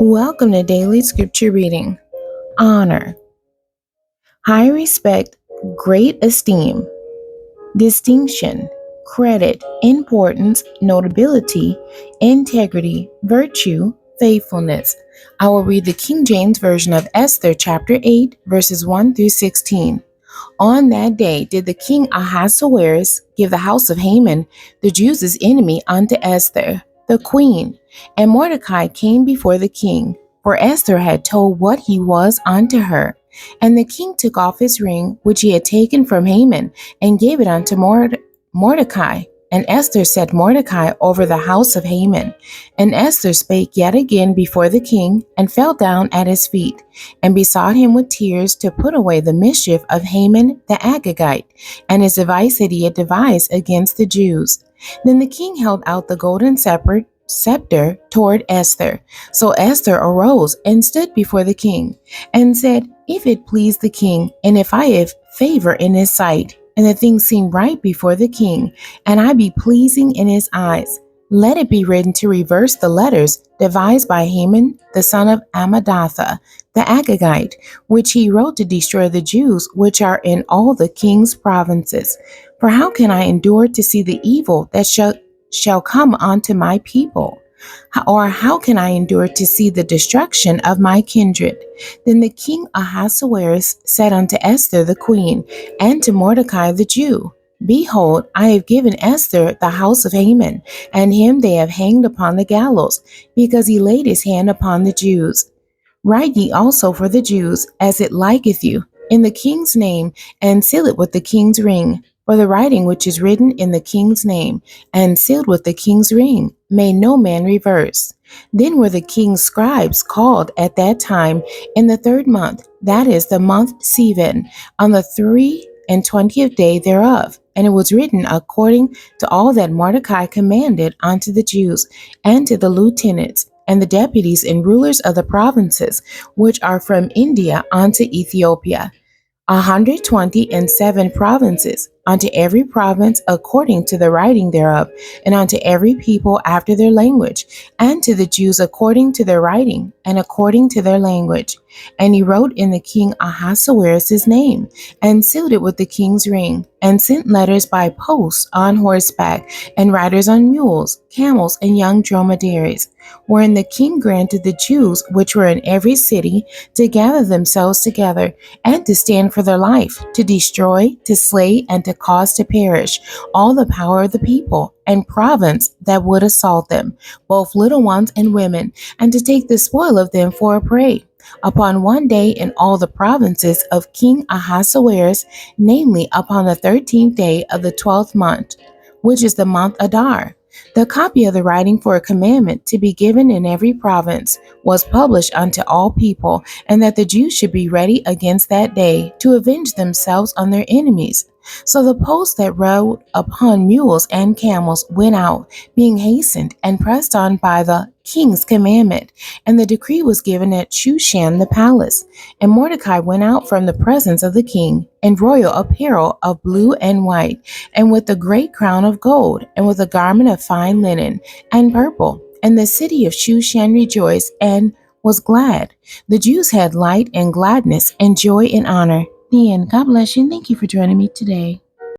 Welcome to Daily Scripture Reading. Honor, high respect, great esteem, distinction, credit, importance, notability, integrity, virtue, faithfulness. I will read the King James Version of Esther chapter 8, verses 1 through 16. On that day did the king Ahasuerus give the house of Haman, the Jews' enemy, unto Esther, the queen. And Mordecai came before the king, for Esther had told what he was unto her. And the king took off his ring, which he had taken from Haman, and gave it unto Mordecai. And Esther set Mordecai over the house of Haman. And Esther spake yet again before the king, and fell down at his feet, and besought him with tears to put away the mischief of Haman the Agagite, and his device that he had devised against the Jews. Then the king held out the golden scepter toward Esther. So Esther arose and stood before the king, and said, If it please the king, and if I have favor in his sight, and the thing seem right before the king, and I be pleasing in his eyes, let it be written to reverse the letters devised by Haman the son of Amadatha, the Agagite, which he wrote to destroy the Jews which are in all the king's provinces. For how can I endure to see the evil that shall come unto my people? Or how can I endure to see the destruction of my kindred? Then the king Ahasuerus said unto Esther the queen, and to Mordecai the Jew, Behold, I have given Esther the house of Haman, and him they have hanged upon the gallows, because he laid his hand upon the Jews. Write ye also for the Jews, as it liketh you, in the king's name, and seal it with the king's ring. For the writing which is written in the king's name, and sealed with the king's ring, may no man reverse. Then were the king's scribes called at that time in the 3rd month, that is the month Sivan, on the 23rd day thereof. And it was written according to all that Mordecai commanded unto the Jews, and to the lieutenants, and the deputies and rulers of the provinces, which are from India unto Ethiopia. 127 provinces, unto every province according to the writing thereof, and unto every people after their language, and to the Jews according to their writing, and according to their language. And he wrote in the king Ahasuerus' name, and sealed it with the king's ring, and sent letters by post on horseback, and riders on mules, camels, and young dromedaries, wherein the king granted the Jews which were in every city to gather themselves together, and to stand for their life, to destroy, to slay, and to cause to perish all the power of the people and province that would assault them, both little ones and women, and to take the spoil of them for a prey, upon one day in all the provinces of King Ahasuerus, namely upon the 13th day of the 12th month, which is the month Adar. The copy of the writing for a commandment to be given in every province was published unto all people, and that the Jews should be ready against that day to avenge themselves on their enemies. So the post that rode upon mules and camels went out, being hastened and pressed on by the king's commandment, and the decree was given at Shushan the palace. And Mordecai went out from the presence of the king in royal apparel of blue and white, and with a great crown of gold, and with a garment of fine linen and purple. And the city of Shushan rejoiced and was glad. The Jews had light and gladness and joy and honor. The end. God bless you, and thank you for joining me today.